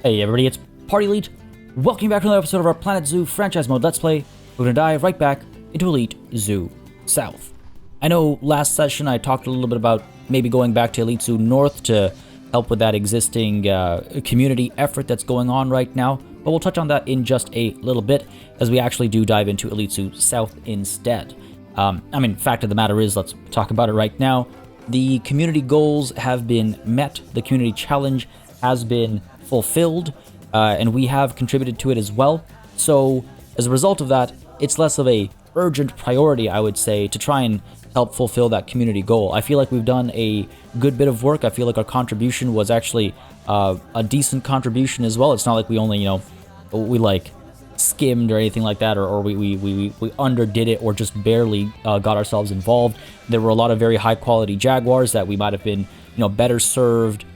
Hey everybody, it's Party Elite. Welcome back to another episode of our Planet Zoo franchise mode Let's Play. We're gonna dive right back into Elite Zoo South. I know last session I talked a little bit about maybe going back to Elite Zoo North to help with that existing community effort that's going on right now, but we'll touch on that in just a little bit as we actually do dive into Elite Zoo South instead. Fact of the matter is, let's talk about it right now. The community goals have been met, the community challenge has been fulfilled, and we have contributed to it as well. So as a result of that, it's less of a urgent priority, I would say, to try and help fulfill that community goal. I feel like we've done a good bit of work. I feel like our contribution was actually a decent contribution as well. It's not like we only, we like skimmed or anything like that, or we underdid it or just barely got ourselves involved. There were a lot of very high quality jaguars that we might have been, better served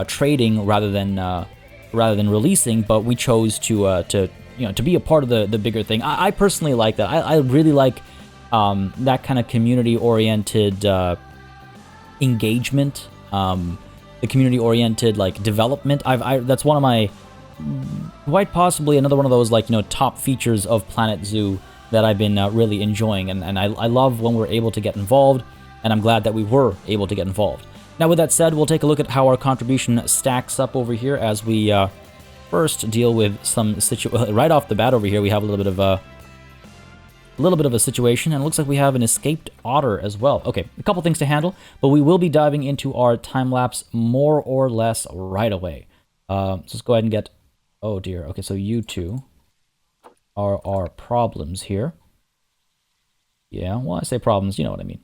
trading rather than releasing, but we chose to be a part of the bigger thing. I personally like that. I really like that kind of community-oriented engagement, the community-oriented development. That's one of my, quite possibly another one of those top features of Planet Zoo that I've been really enjoying, and I love when we're able to get involved, and I'm glad that we were able to get involved. Now, with that said, we'll take a look at how our contribution stacks up over here as we first deal with some right off the bat over here. We have a little bit of a situation, and it looks like we have an escaped otter as well. Okay, a couple things to handle, but we will be diving into our time lapse more or less right away. So let's go ahead and get. Oh dear. Okay, so you two are our problems here. Yeah, well, I say problems, you know what I mean.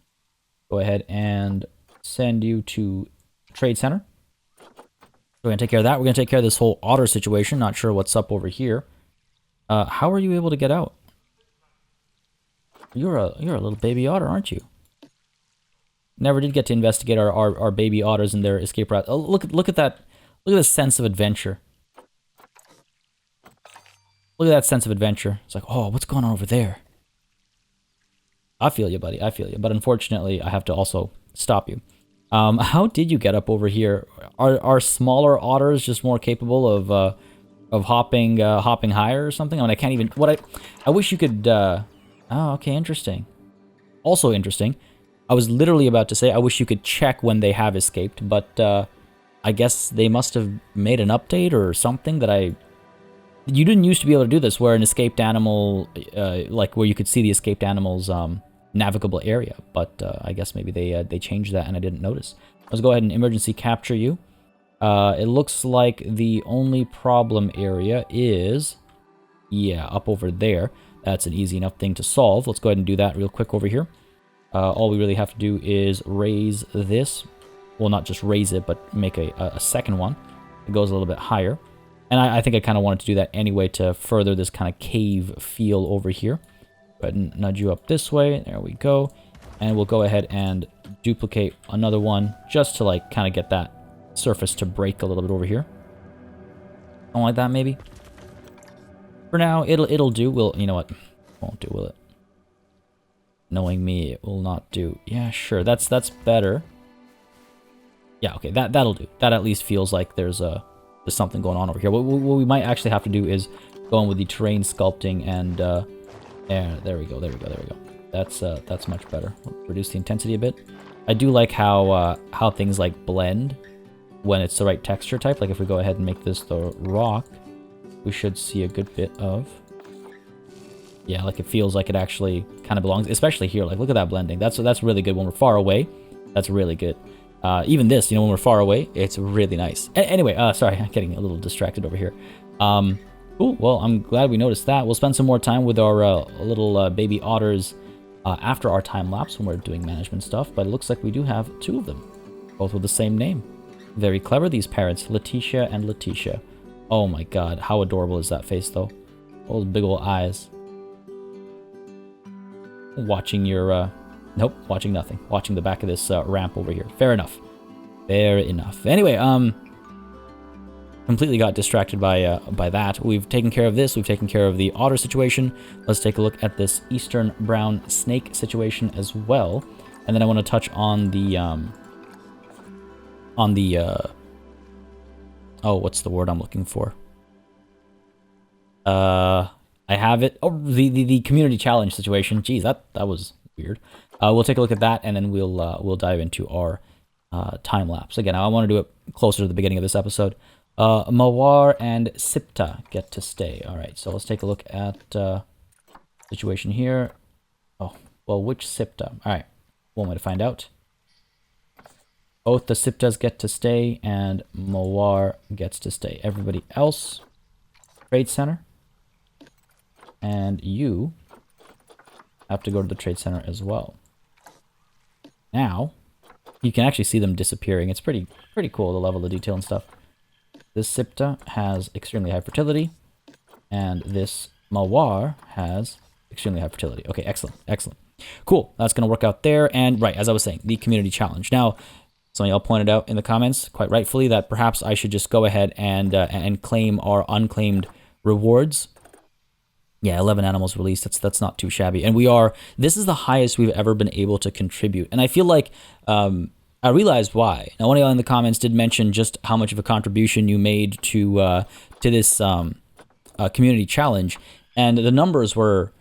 Go ahead and send you to Trade Center. We're going to take care of that. We're going to take care of this whole otter situation. Not sure what's up over here. How are you able to get out? You're a little baby otter, aren't you? Never did get to investigate our baby otters and their escape route. Oh, look at that. Look at the sense of adventure. Look at that sense of adventure. It's like, oh, what's going on over there? I feel you, buddy. I feel you. But unfortunately, I have to also stop you. How did you get up over here? Are smaller otters just more capable of hopping higher or something? I can't even. I wish you could. Oh, okay, interesting. Also interesting. I was literally about to say I wish you could check when they have escaped, but I guess they must have made an update or something that you didn't used to be able to do this, where an escaped animal, where you could see the escaped animal's navigable area, but I guess maybe they changed that and I didn't notice. Let's go ahead and emergency capture you. It looks like the only problem area is, yeah, up over there. That's an easy enough thing to solve. Let's go ahead and do that real quick over here. All we really have to do is raise this. Well, not just raise it, but make a second one. It goes a little bit higher. And I think I kind of wanted to do that anyway to further this kind of cave feel over here. Go ahead and nudge you up this way. There we go. And we'll go ahead and duplicate another one just to kind of get that surface to break a little bit over here. Something like that, maybe. For now, it'll do. You know what? Won't do, will it? Knowing me, it will not do. Yeah, sure. That's better. Yeah, okay. That'll do. That at least feels like there's something going on over here. What we might actually have to do is go in with the terrain sculpting and there we go. That's much better. Reduce the intensity a bit. I do like how things blend when it's the right texture type. Like if we go ahead and make this the rock, we should see a good bit of, yeah, it feels like it actually kind of belongs, especially here. Look at that blending. That's really good when we're far away. That's really good. Even this, when we're far away, it's really nice. Anyway, sorry, I'm getting a little distracted over here. Cool, well, I'm glad we noticed that. We'll spend some more time with our little baby otters after our time lapse when we're doing management stuff, but it looks like we do have two of them, both with the same name. Very clever, these parents, Letitia and Letitia. Oh my god, how adorable is that face, though? Those big old eyes. Watching your, nope, watching nothing. Watching the back of this ramp over here. Fair enough. Fair enough. Anyway, completely got distracted by that. We've taken care of this. We've taken care of the otter situation. Let's take a look at this eastern brown snake situation as well. And then I want to touch on the oh, what's the word I'm looking for? I have it. Oh, the community challenge situation. Jeez, that was weird. We'll take a look at that, and then we'll dive into our time lapse. Again, I want to do it closer to the beginning of this episode. Mawar and Sipta get to stay. All right, so let's take a look at situation here. Oh, well, which Sipta? All right, one way to find out. Both the Siptas get to stay, and Mawar gets to stay. Everybody else, Trade Center. And you have to go to the Trade Center as well. Now, you can actually see them disappearing. It's pretty cool, the level of detail and stuff. This Sipta has extremely high fertility, and this Mawar has extremely high fertility. Okay, excellent, excellent. Cool, that's going to work out there. And right, as I was saying, the community challenge. Now, some of y'all pointed out in the comments, quite rightfully, that perhaps I should just go ahead and claim our unclaimed rewards. Yeah, 11 animals released. That's not too shabby. And this is the highest we've ever been able to contribute. And I feel like I realized why. Now, one of y'all in the comments did mention just how much of a contribution you made to this community challenge. And the numbers were,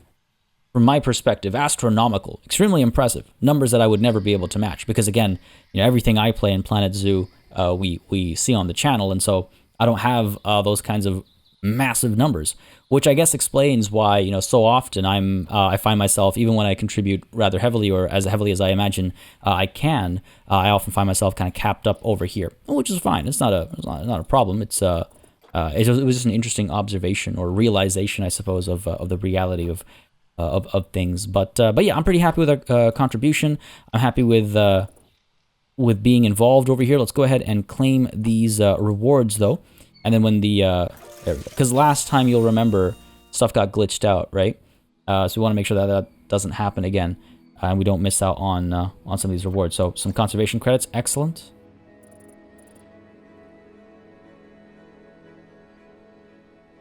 from my perspective, astronomical, extremely impressive. Numbers that I would never be able to match. Because again, everything I play in Planet Zoo, we see on the channel. And so I don't have those kinds of massive numbers, which I guess explains why, so often I find myself, even when I contribute rather heavily or as heavily as I imagine I can, I often find myself kind of capped up over here, which is fine. It's not a problem. It was just an interesting observation or realization, I suppose, of the reality of things. But yeah, I'm pretty happy with our contribution. I'm happy with being involved over here. Let's go ahead and claim these rewards though, and then when the there we go. Because last time, you'll remember, stuff got glitched out, right? So we want to make sure that doesn't happen again, and we don't miss out on some of these rewards. So some conservation credits, excellent.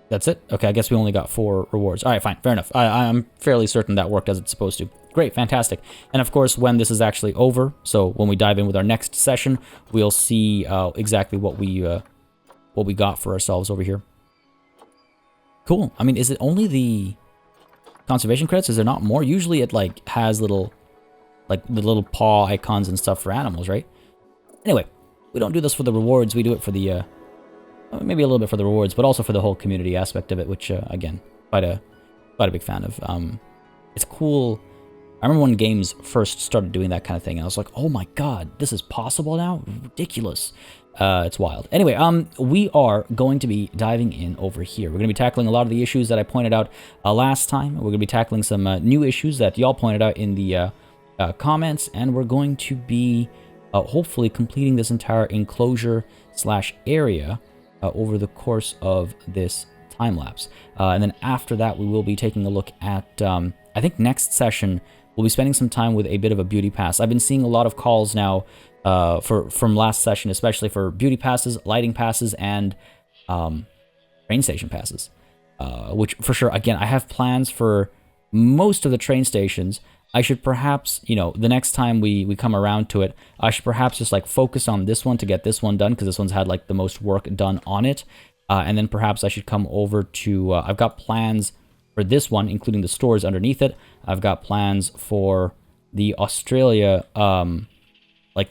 That's it? Okay, I guess we only got 4 rewards. All right, fine, fair enough. I'm fairly certain that worked as it's supposed to. Great, fantastic. And of course, when this is actually over, so when we dive in with our next session, we'll see exactly what we got for ourselves over here. Cool. I mean, is it only the conservation credits? Is there not more? Usually it has little, the little paw icons and stuff for animals, right? Anyway, we don't do this for the rewards. We do it for the, maybe a little bit for the rewards, but also for the whole community aspect of it, which, again, quite a big fan of. It's cool. I remember when games first started doing that kind of thing, and I was like, oh my god, this is possible now? Ridiculous. It's wild. Anyway, we are going to be diving in over here. We're going to be tackling a lot of the issues that I pointed out last time. We're going to be tackling some new issues that y'all pointed out in the comments, and we're going to be hopefully completing this entire enclosure / area over the course of this time lapse. And then after that, we will be taking a look at, I think next session, we'll be spending some time with a bit of a beauty pass. I've been seeing a lot of calls now from last session, especially for beauty passes, lighting passes, and train station passes. Which, for sure, again, I have plans for most of the train stations. I should perhaps, the next time we come around to it, I should perhaps just focus on this one to get this one done, because this one's had the most work done on it. And then perhaps I should come over to, I've got plans for this one, including the stores underneath it. I've got plans for the Australia,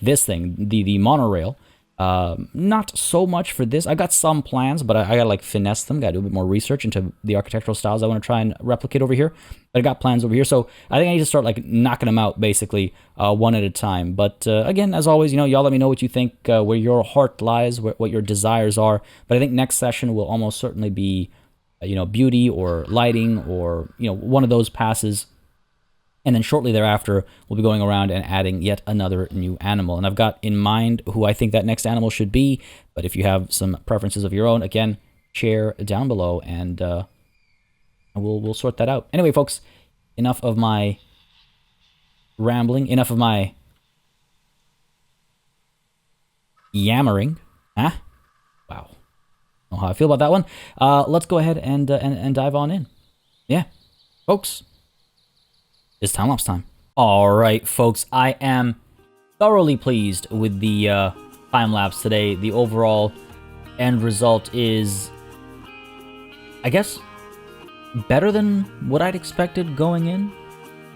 this thing, the monorail. Not so much for this. I got some plans, but I gotta finesse them. Gotta do a bit more research into the architectural styles I want to try and replicate over here. But I got plans over here, so I think I need to start knocking them out basically one at a time. But again, as always, y'all let me know what you think, where your heart lies, what your desires are. But I think next session will almost certainly be, beauty or lighting or one of those passes. And then shortly thereafter, we'll be going around and adding yet another new animal. And I've got in mind who I think that next animal should be. But if you have some preferences of your own, again, share down below, and we'll sort that out. Anyway, folks, enough of my rambling, enough of my yammering. Huh? Wow. I don't know how I feel about that one. Let's go ahead and dive on in. Yeah, folks. It's time lapse time. All right, folks, I am thoroughly pleased with the time lapse today. The overall end result is, I guess, better than what I'd expected going in.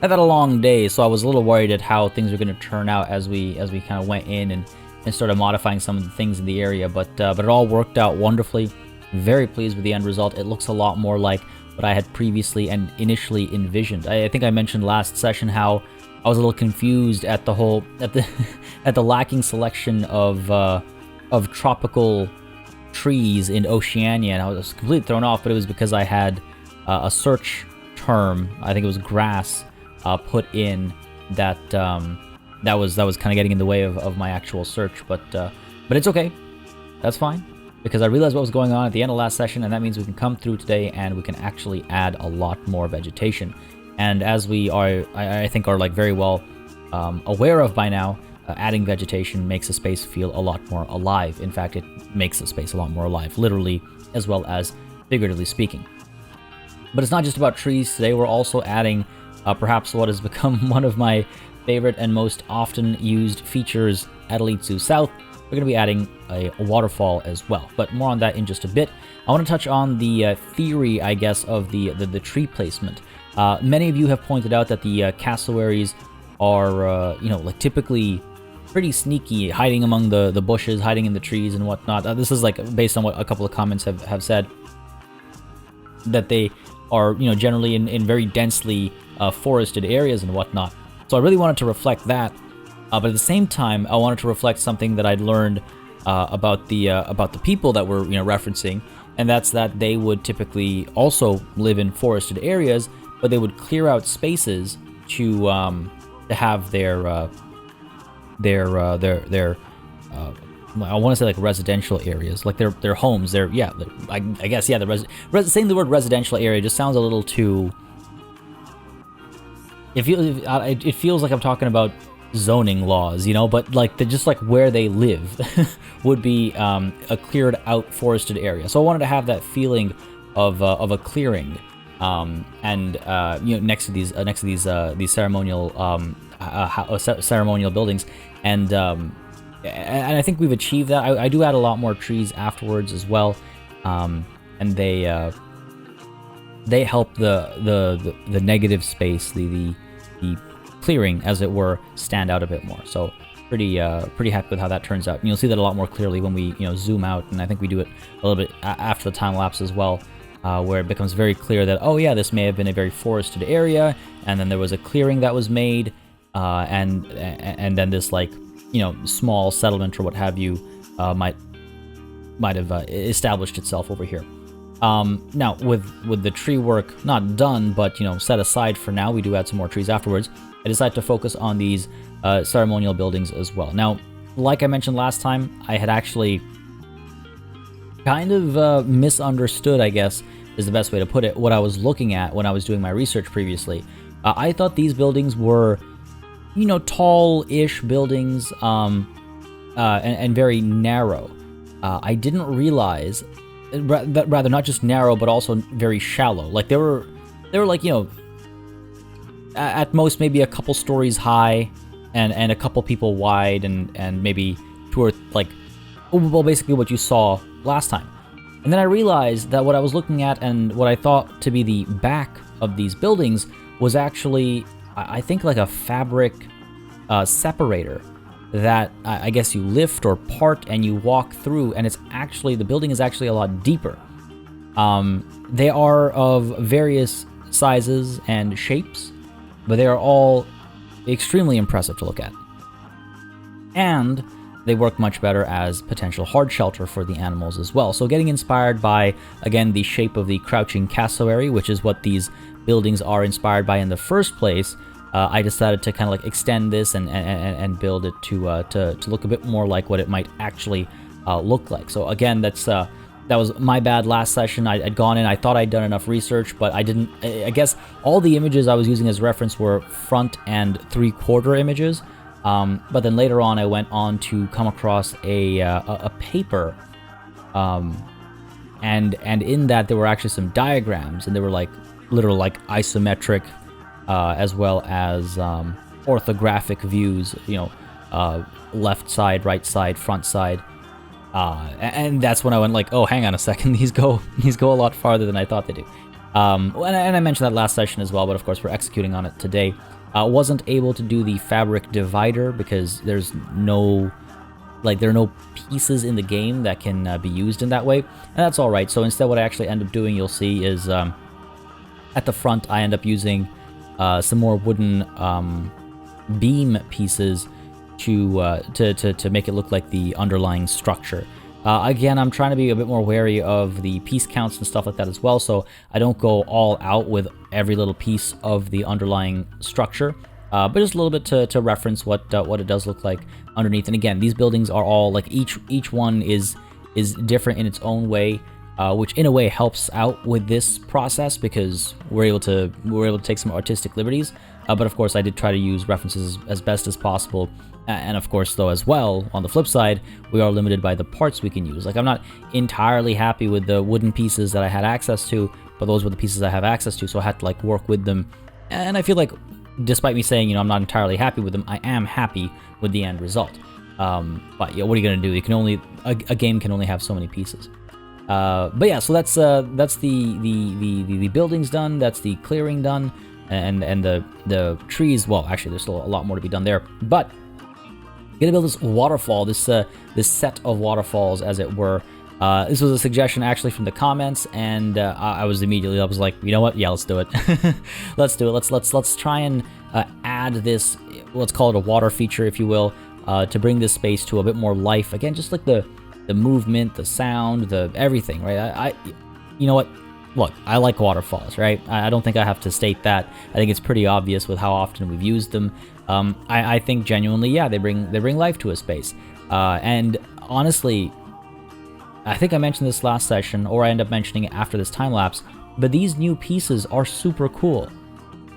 I've had a long day, so I was a little worried at how things were going to turn out as we kind of went in and started modifying some of the things in the area. But it all worked out wonderfully. Very pleased with the end result. It looks a lot more like what I had previously and initially envisioned. I think I mentioned last session how I was a little confused at the whole at the lacking selection of tropical trees in Oceania, and I was completely thrown off. But it was because I had a search term, I think it was grass, put in that that was kind of getting in the way of my actual search. But it's okay. That's fine, because I realized what was going on at the end of last session, and that means we can come through today and we can actually add a lot more vegetation. And as we are, I think, are like very well aware of by now, adding vegetation makes a space feel a lot more alive. In fact, it makes a space a lot more alive, literally as well as figuratively speaking. But it's not just about trees. Today we're also adding perhaps what has become one of my favorite and most often used features at Elite Zoo South. We're going to be adding a waterfall as well, but more on that in just a bit. I want to touch on the theory, I guess, of the tree placement. Many of you have pointed out that the cassowaries are, like typically pretty sneaky, hiding among the bushes, hiding in the trees and whatnot. This is like based on what a couple of comments have said, that they are, generally in very densely forested areas and whatnot. So I really wanted to reflect that, but at the same time, I wanted to reflect something that I'd learned about the people that we're referencing, and that's that they would typically also live in forested areas, but they would clear out spaces to have their I want to say like residential areas, like their homes. Saying the word residential area just sounds a little too. It feels like I'm talking about zoning laws, but like just like where they live would be a cleared out forested area. So I wanted to have that feeling of a clearing, next to these ceremonial ceremonial buildings, and I think we've achieved that. I do add a lot more trees afterwards as well, and they help the negative space, the clearing, as it were, stand out a bit more. So pretty happy with how that turns out. And you'll see that a lot more clearly when we zoom out, and I think we do it a little bit after the time lapse as well, where it becomes very clear that, oh yeah, this may have been a very forested area, and then there was a clearing that was made, and then this like small settlement or what have you might have established itself over here. Now with the tree work not done, but set aside for now, we do add some more trees afterwards. I decided to focus on these ceremonial buildings as well. Now, like I mentioned last time, I had actually kind of misunderstood, I guess is the best way to put it, what I was looking at when I was doing my research previously. I thought these buildings were tall-ish buildings, and very narrow. I didn't realize, rather not just narrow, but also very shallow. Like they were like, at most maybe a couple stories high, and a couple people wide, and maybe two or like, well, basically what you saw last time. And then I realized that what I was looking at and what I thought to be the back of these buildings was actually, I think, like a fabric separator that I guess you lift or part and you walk through, and it's actually, the building is actually a lot deeper. They are of various sizes and shapes, but they are all extremely impressive to look at. And they work much better as potential hard shelter for the animals as well. So getting inspired by, again, the shape of the crouching cassowary, which is what these buildings are inspired by in the first place, I decided to kind of like extend this and build it to look a bit more like what it might actually look like. So again, that was my bad last session. I'd gone in, I thought I'd done enough research, but I didn't. I guess all the images I was using as reference were front and 3/4 images. But then later on, I went on to come across a paper, and in that there were actually some diagrams, and they were like literal like isometric, as well as orthographic views. Left side, right side, front side, and that's when I went like, oh, hang on a second, these go a lot farther than I thought they do. And I mentioned that last session as well, but of course we're executing on it today. Wasn't able to do the fabric divider because there's no, there are no pieces in the game that can be used in that way, and that's all right. So instead, what I actually end up doing, you'll see, is at the front I end up using some more wooden beam pieces to make it look like the underlying structure. Again, I'm trying to be a bit more wary of the piece counts and stuff like that as well, so I don't go all out with every little piece of the underlying structure, but just a little bit to reference what it does look like underneath. And again, these buildings are all like each one is different in its own way, which in a way helps out with this process because we're able to take some artistic liberties. But of course, I did try to use references as best as possible. And of course, though, as well, on the flip side, we are limited by the parts we can use. Like, I'm not entirely happy with the wooden pieces that I had access to, but those were the pieces I have access to, so I had to, like, work with them. And I feel like, despite me saying, you know, I'm not entirely happy with them, I am happy with the end result. But, yeah, what are you going to do? You can only... A game can only have so many pieces. But yeah, so that's the buildings done, that's the clearing done, and the trees, well, actually, there's still a lot more to be done there, but... Gonna build this waterfall, this set of waterfalls, as it were. This was a suggestion actually from the comments, and I was like, you know what? Yeah, let's do it. Let's do it. Let's try and add this. Let's call it a water feature, if you will, to bring this space to a bit more life. Again, just like the movement, the sound, the everything, right? You know what? Look, I like waterfalls, right? I don't think I have to state that. I think it's pretty obvious with how often we've used them. I think genuinely, yeah, they bring life to a space. And honestly, I think I mentioned this last session, or I end up mentioning it after this time lapse, but these new pieces are super cool.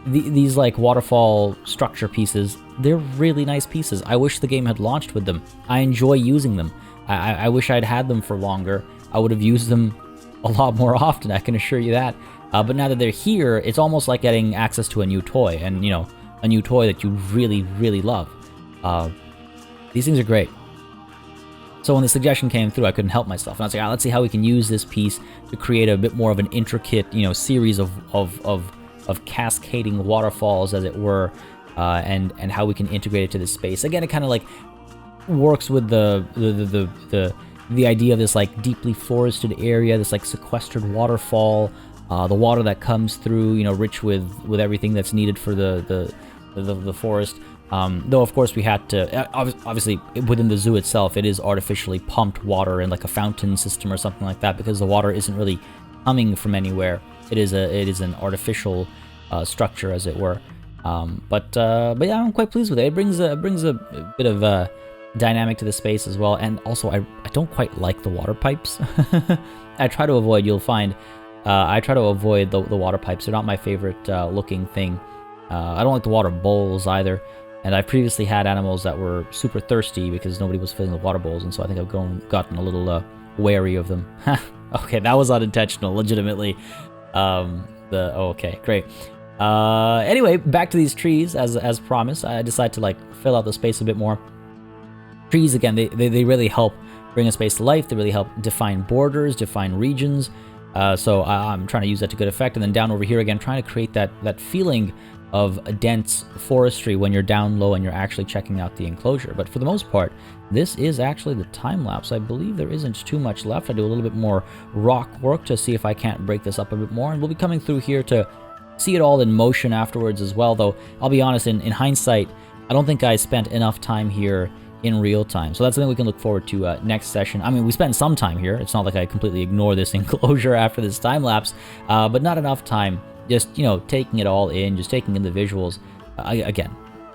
These like waterfall structure pieces, they're really nice pieces. I wish the game had launched with them. I enjoy using them. I wish I'd had them for longer. I would have used them a lot more often, I can assure you that. But now that they're here, it's almost like getting access to a new toy, and you know, a new toy that you really, really love. These things are great. So when the suggestion came through, I couldn't help myself, and I was like, let's see how we can use this piece to create a bit more of an intricate, you know, series of cascading waterfalls, as it were, and how we can integrate it to this space. Again, it kind of like works with the idea of this like deeply forested area, this like sequestered waterfall, the water that comes through, you know, rich with everything that's needed for the forest. Though of course we had to, obviously within the zoo itself, it is artificially pumped water in like a fountain system or something like that, because the water isn't really coming from anywhere. It is an artificial structure, as it were. But yeah, I'm quite pleased with it. It brings a bit of dynamic to the space as well, and also I don't quite like the water pipes. I try to avoid, you'll find, I try to avoid the water pipes. They're not my favorite looking thing. I don't like the water bowls either, and I've previously had animals that were super thirsty because nobody was filling the water bowls, and so I think I've gotten a little wary of them. Okay, that was unintentional, legitimately. Okay, great. Anyway, back to these trees, as promised. I decided to like fill out the space a bit more. Trees, again, they really help bring a space to life. They really help define borders, define regions. So I'm trying to use that to good effect. And then down over here again, trying to create that feeling of a dense forestry when you're down low and you're actually checking out the enclosure. But for the most part, this is actually the time lapse. I believe there isn't too much left. I do a little bit more rock work to see if I can't break this up a bit more. And we'll be coming through here to see it all in motion afterwards as well. Though I'll be honest, in hindsight, I don't think I spent enough time here in real time. So that's something we can look forward to next session. I mean, we spent some time here. It's not like I completely ignore this enclosure after this time lapse, but not enough time just, you know, taking it all in, just taking in the visuals. Again,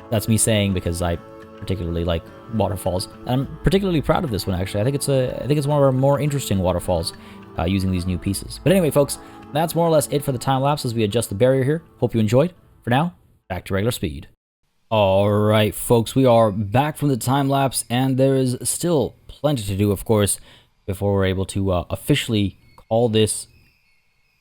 that's me saying because I particularly like waterfalls, and I'm particularly proud of this one, actually. I think it's one of our more interesting waterfalls using these new pieces. But anyway, folks, that's more or less it for the time lapse as we adjust the barrier here. Hope you enjoyed. For now, back to regular speed. Alright folks, we are back from the time lapse, and there is still plenty to do, of course, before we're able to officially call this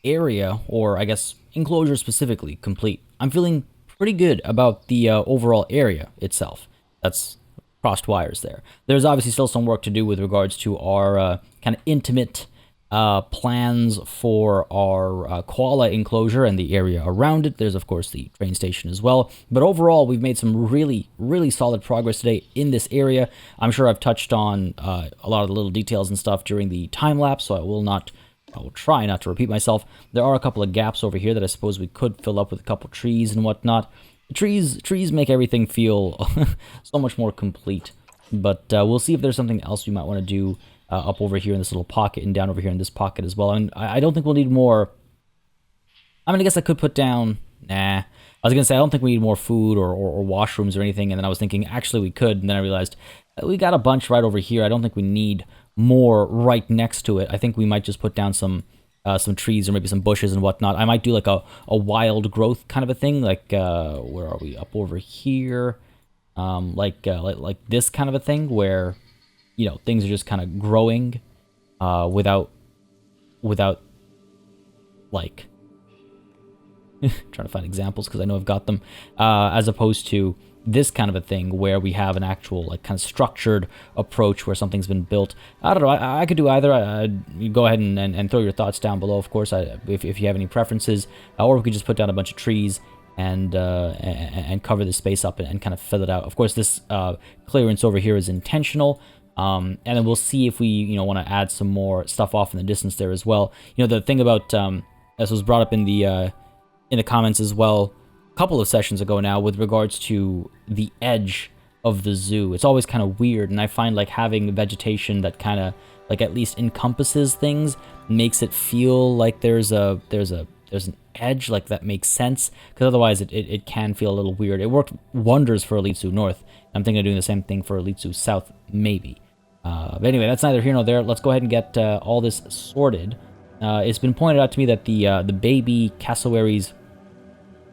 area, or I guess enclosure specifically, complete. I'm feeling pretty good about the overall area itself. That's crossed wires there. There's obviously still some work to do with regards to our kind of intimate plans for our koala enclosure and the area around it. There's, of course, the train station as well. But overall, we've made some really, really solid progress today in this area. I'm sure I've touched on a lot of the little details and stuff during the time lapse, so I will try not to repeat myself. There are a couple of gaps over here that I suppose we could fill up with a couple trees and whatnot. Trees make everything feel so much more complete. But we'll see if there's something else we might want to do up over here in this little pocket and down over here in this pocket as well. And I don't think we'll need more. I mean, I guess I could put down. Nah. I was going to say, I don't think we need more food or washrooms or anything. And then I was thinking, actually, we could. And then I realized we got a bunch right over here. I don't think we need more right next to it. I think we might just put down some trees or maybe some bushes and whatnot. I might do like a wild growth kind of a thing. Like, where are we? Up over here. Like this kind of a thing where, you know, things are just kind of growing without like trying to find examples because I know I've got them, as opposed to this kind of a thing where we have an actual like kind of structured approach where something's been built. I don't know. I could do either. You go ahead and throw your thoughts down below, of course, if you have any preferences, or we could just put down a bunch of trees and cover the space up and kind of fill it out. Of course, this clearance over here is intentional. And then we'll see if we, you know, want to add some more stuff off in the distance there as well. You know, the thing about this was brought up in the comments as well a couple of sessions ago now with regards to the edge of the zoo. It's always kind of weird, and I find like having vegetation that kind of like at least encompasses things makes it feel like there's an edge, like that makes sense, because otherwise it can feel a little weird. It worked wonders for Elite Zoo North. I'm thinking of doing the same thing for Elite Zoo South, maybe. But anyway, that's neither here nor there. Let's go ahead and get all this sorted. It's been pointed out to me that the baby cassowaries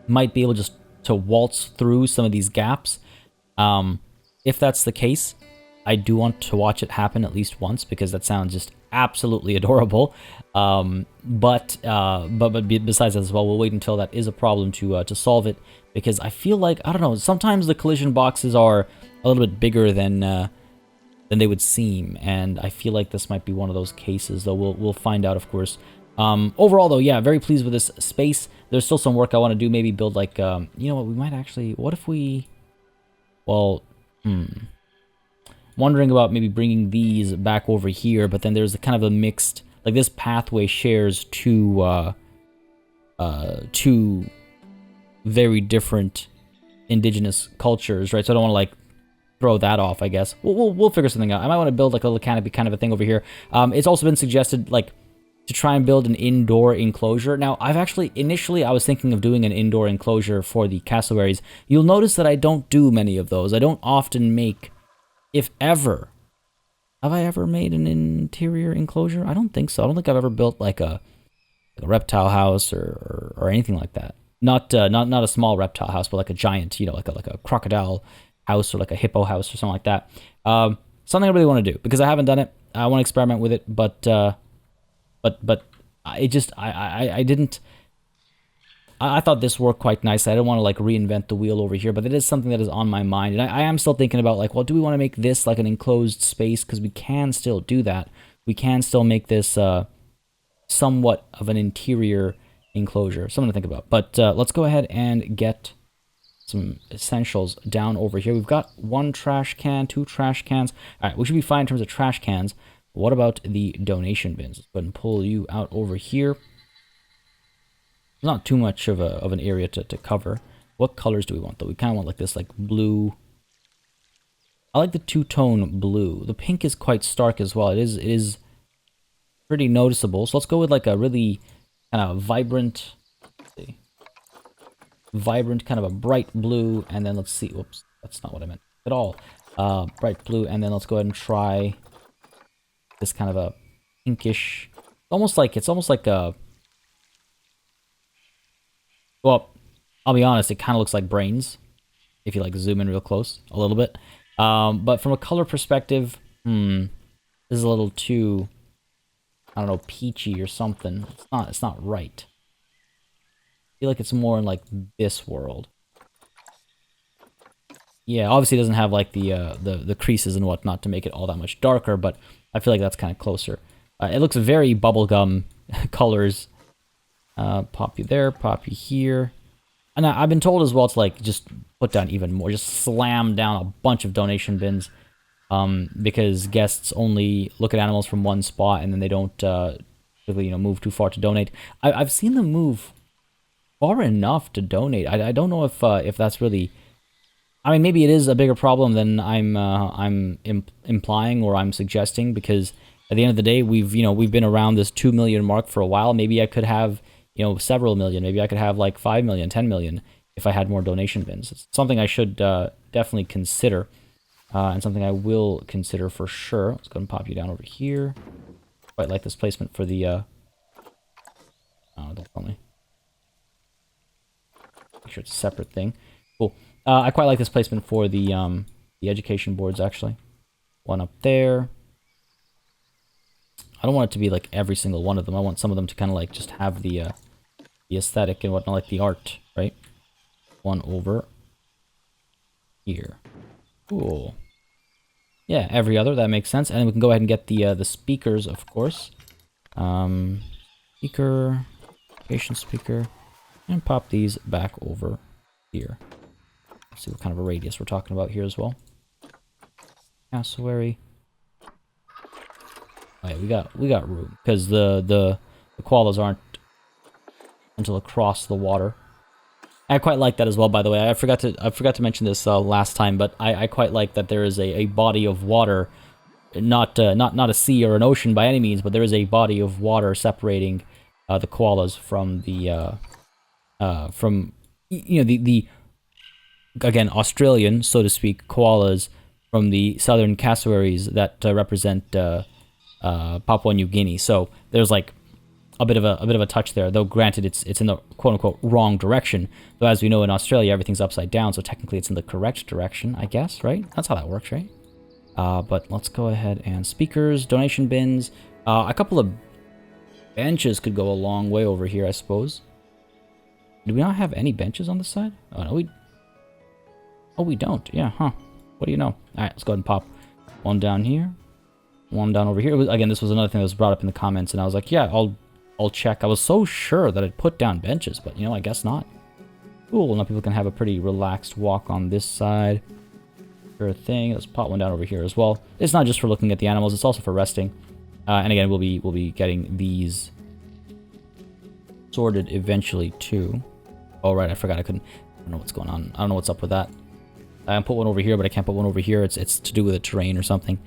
might be able just to waltz through some of these gaps. If that's the case, I do want to watch it happen at least once, because that sounds just absolutely adorable. But besides that as well, we'll wait until that is a problem to solve it, because I feel like, I don't know, sometimes the collision boxes are a little bit bigger than they would seem, and I feel like this might be one of those cases, though we'll find out, of course. Overall, though, yeah, very pleased with this space. There's still some work I want to do, maybe build like, you know what, we might actually, what if we, well, wondering about maybe bringing these back over here, but then there's kind of a mixed, like this pathway shares two very different indigenous cultures, right? So I don't want to like throw that off, I guess. We'll figure something out. I might want to build like a little canopy kind of a thing over here. It's also been suggested like to try and build an indoor enclosure. Now, I've actually, initially I was thinking of doing an indoor enclosure for the cassowaries. You'll notice that I don't do many of those. I don't often make, if ever, have I ever made an interior enclosure? I don't think so. I don't think I've ever built like a reptile house or anything like that. Not a small reptile house, but like a giant, you know, like a crocodile house or like a hippo house or something like that. Something I really want to do, because I haven't done it. I want to experiment with it, but it just, I didn't, I thought this worked quite nicely. I don't want to like reinvent the wheel over here, but it is something that is on my mind. And I am still thinking about like, well, do we want to make this like an enclosed space? Because we can still do that. We can still make this somewhat of an interior enclosure. Something to think about. But let's go ahead and get some essentials down over here. We've got 1 trash can, 2 trash cans. All right, we should be fine in terms of trash cans. What about the donation bins? Let's go ahead and pull you out over here. There's not too much of an area to cover. What colors do we want, though? We kind of want like this, like blue. I like the two-tone blue. The pink is quite stark as well. It is pretty noticeable. So let's go with like a really kind of vibrant, let's see, vibrant kind of a bright blue, and then let's see. Whoops, that's not what I meant at all. Bright blue, and then let's go ahead and try this kind of a pinkish. It's almost like a. Well, I'll be honest, it kind of looks like brains, if you like zoom in real close a little bit. But from a color perspective, this is a little too, I don't know, peachy or something. It's not right. I feel like it's more in like this world. Yeah, obviously it doesn't have like the creases and whatnot to make it all that much darker, but I feel like that's kind of closer. It looks very bubblegum colors. Pop you there, pop you here. And I've been told as well to like just put down even more, just slam down a bunch of donation bins, because guests only look at animals from one spot and then they don't really, move too far to donate. I've seen them move far enough to donate. I don't know if that's really. I mean, maybe it is a bigger problem than I'm implying or I'm suggesting, because at the end of the day, we've been around this 2 million mark for a while. Maybe I could have several million. Maybe I could have like 5 million, 10 million if I had more donation bins. It's something I should definitely consider, and something I will consider for sure. Let's go and pop you down over here. Quite like this placement for the. Oh, don't tell me. Make sure it's a separate thing. Cool. I quite like this placement for the education boards, actually. One up there. I don't want it to be like every single one of them. I want some of them to kind of like just have the aesthetic and whatnot, like the art, right? One over here. Cool. Yeah, every other, that makes sense. And then we can go ahead and get the speakers, of course. Speaker, education speaker, and pop these back over here. Let's see what kind of a radius we're talking about here as well. Cassowary. Oh yeah, we got room, because the koalas aren't until across the water. I quite like that as well, by the way. I forgot to mention this last time, but I quite like that there is a body of water, not a sea or an ocean by any means, but there is a body of water separating the koalas from the again, Australian, so to speak, koalas from the southern cassowaries that represent Papua New Guinea. So there's like a bit of a touch there, though granted it's in the quote unquote wrong direction. Though as we know in Australia everything's upside down, so technically it's in the correct direction, I guess, right? That's how that works, right? But let's go ahead and speakers, donation bins, a couple of benches could go a long way over here, I suppose. Do we not have any benches on this side? Oh no, we don't. Yeah, huh? What do you know? All right, let's go ahead and pop one down here, one down over here. Again, this was another thing that was brought up in the comments, and I was like, yeah, I'll check. I was so sure that I'd put down benches, but I guess not. Cool. Now people can have a pretty relaxed walk on this side. Sure thing. Let's pop one down over here as well. It's not just for looking at the animals; it's also for resting. And again, we'll be getting these sorted eventually too. Oh right, I forgot I don't know what's going on. I don't know what's up with that. I put one over here, but I can't put one over here. It's to do with the terrain or something.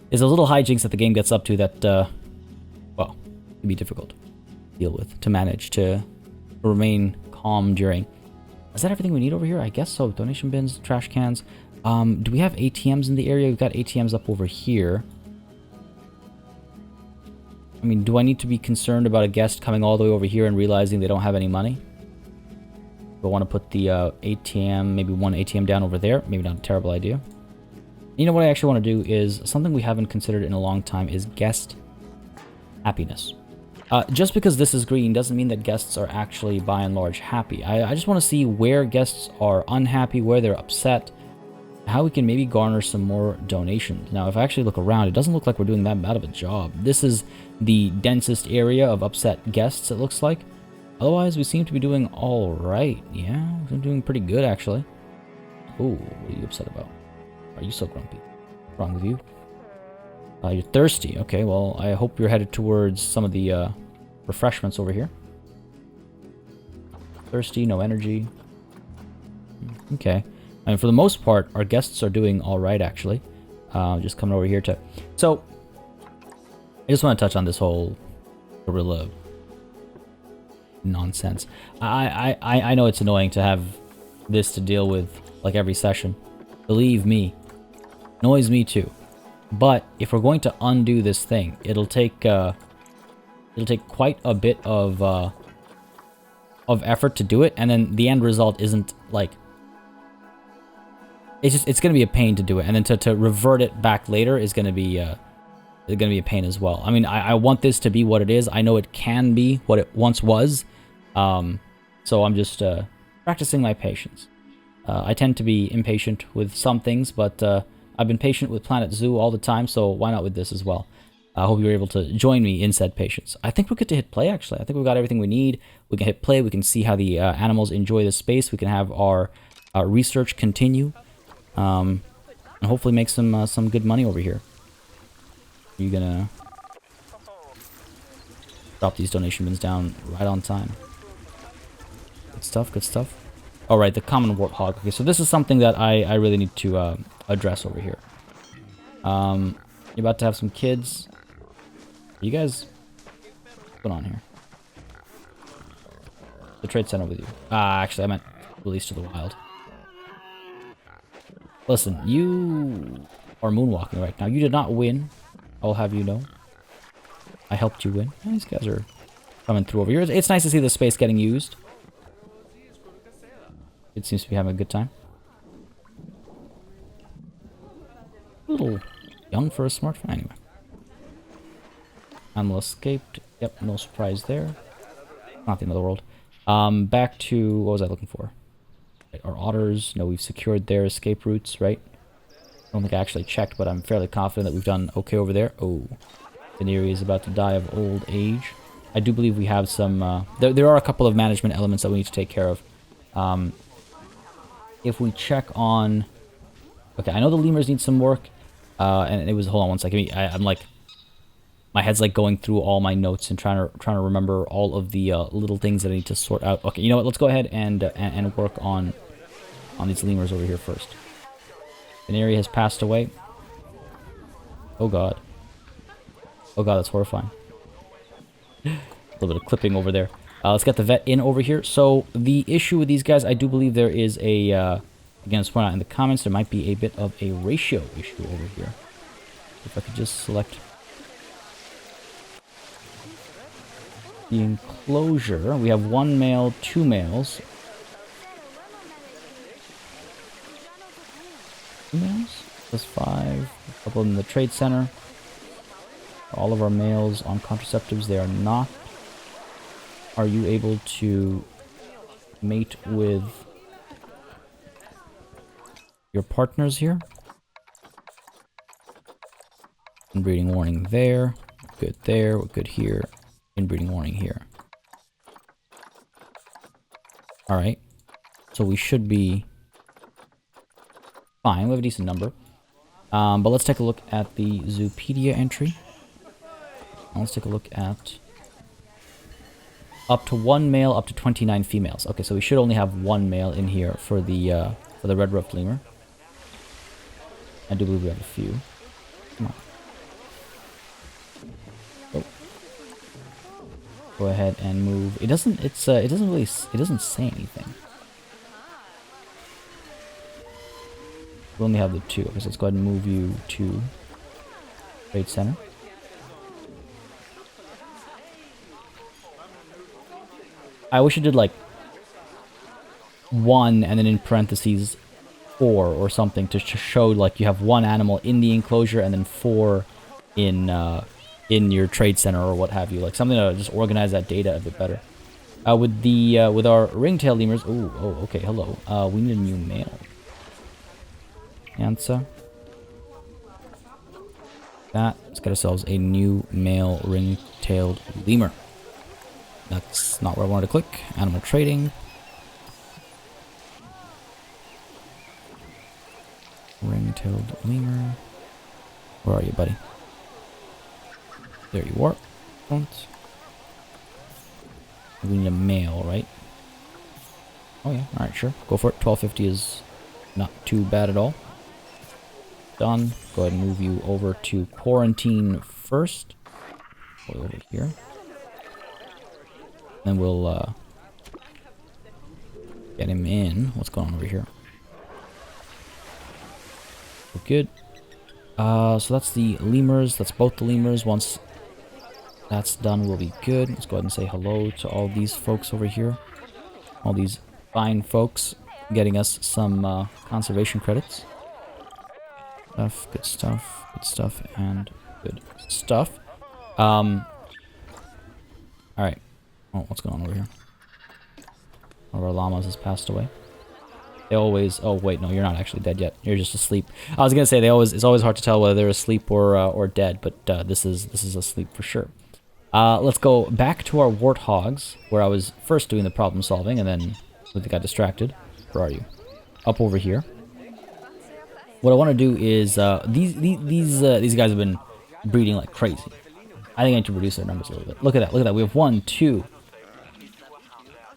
There's a little hijinks that the game gets up to that, well, can be difficult to deal with, to manage, to remain calm during. Is that everything we need over here? I guess so. Donation bins, trash cans. Do we have ATMs in the area? We've got ATMs up over here. I mean, do I need to be concerned about a guest coming all the way over here and realizing they don't have any money? Do I want to put the ATM, maybe one ATM down over there? Maybe not a terrible idea. You know what I actually want to do is something we haven't considered in a long time is guest happiness. Just because this is green doesn't mean that guests are actually by and large happy. I just want to see where guests are unhappy, where they're upset, how we can maybe garner some more donations. Now, if I actually look around, it doesn't look like we're doing that bad of a job. This is the densest area of upset guests, it looks like. Otherwise, we seem to be doing all right. Yeah, we're doing pretty good, actually. Ooh, what are you upset about? Why are you so grumpy? What's wrong with you? You're thirsty. Okay, well, I hope you're headed towards some of the refreshments over here. Thirsty, no energy. Okay. And for the most part, our guests are doing all right, actually. Just coming over here to... So, I just want to touch on this whole gorilla nonsense. I know it's annoying to have this to deal with like every session. Believe me, annoys me too. But if we're going to undo this thing, it'll take quite a bit of effort to do it, and then the end result isn't like it's gonna be a pain to do it, and then to revert it back later is gonna be a pain as well. I mean, I want this to be what it is. I know it can be what it once was. So I'm just practicing my patience. I tend to be impatient with some things, but I've been patient with Planet Zoo all the time, so why not with this as well? I hope you were able to join me in said patience. I think we're good to hit play, actually. I think we've got everything we need. We can hit play. We can see how the animals enjoy the space. We can have our research continue. And hopefully make some good money over here. Are you gonna drop these donation bins down right on time? Good stuff, good stuff. All right, the common warthog. Okay, so this is something that I really need to address over here. You're about to have some kids. You guys, what's going on here? The trade center with you. Actually, I meant release to the wild. Listen, you are moonwalking right now. You did not win. I'll have you know. I helped you win. Oh, these guys are coming through over here. It's nice to see the space getting used. It seems to be having a good time. A little young for a smartphone. Anyway. Animal escaped. Yep, no surprise there. Not the end of the world. Back to... What was I looking for? Our otters. No, we've secured their escape routes, right? I don't think I actually checked, but I'm fairly confident that we've done okay over there. Oh, Veneri is about to die of old age. I do believe we have some... There are a couple of management elements that we need to take care of. If we check on... Okay, I know the lemurs need some work. And it was... Hold on one second. I'm like... My head's like going through all my notes and trying to remember all of the little things that I need to sort out. Okay, you know what? Let's go ahead and work on these lemurs over here first. Veneri has passed away. Oh god. Oh god, that's horrifying. A little bit of clipping over there. Let's get the vet in over here. So the issue with these guys, I do believe there is a again, let's point out in the comments, there might be a bit of a ratio issue over here. If I could just select the enclosure. We have 1 male, 2 males. 2 males? Plus 5. A couple in the trade center. All of our males on contraceptives, they are not. Are you able to mate with your partners here? Inbreeding warning there. Good there. We're good here. Inbreeding warning here. Alright. So we should be fine. We have a decent number. But let's take a look at the Zoopedia entry. Let's take a look at up to 1 male, up to 29 females. Okay, so we should only have 1 male in here for the red-ruffed lemur. I do believe we have a few. Come on. Oh. Go ahead and move. It doesn't say anything. We only have the 2. Okay, so let's go ahead and move you to trade center. I wish it did like 1 and then in parentheses 4 or something to show like you have 1 animal in the enclosure and then 4 in your trade center or what have you, like something to just organize that data a bit better. With our ringtail lemurs, oh okay, hello. We need a new male. Answer. Let's get ourselves a new male ring-tailed lemur. That's not where I wanted to click. Animal trading. Ring-tailed lemur. Where are you, buddy? There you are. Don't. We need a male, right? Oh yeah, alright, sure. Go for it. 1250 is not too bad at all. Done. Go ahead and move you over to quarantine first. Go over here. Then we'll get him in. What's going on over here? We're good. So that's the lemurs. That's both the lemurs. Once that's done, we'll be good. Let's go ahead and say hello to all these folks over here. All these fine folks getting us some conservation credits. Good stuff, and good stuff. Alright. Oh, what's going on over here? One of our llamas has passed away. They always... Oh, wait, no, you're not actually dead yet. You're just asleep. I was gonna say, they always... It's always hard to tell whether they're asleep or dead, but this is asleep for sure. Let's go back to our warthogs, where I was first doing the problem solving, and then we got distracted. Where are you? Up over here. What I want to do is... these guys have been breeding like crazy. I think I need to reduce their numbers a little bit. Look at that, look at that. We have 1, 2...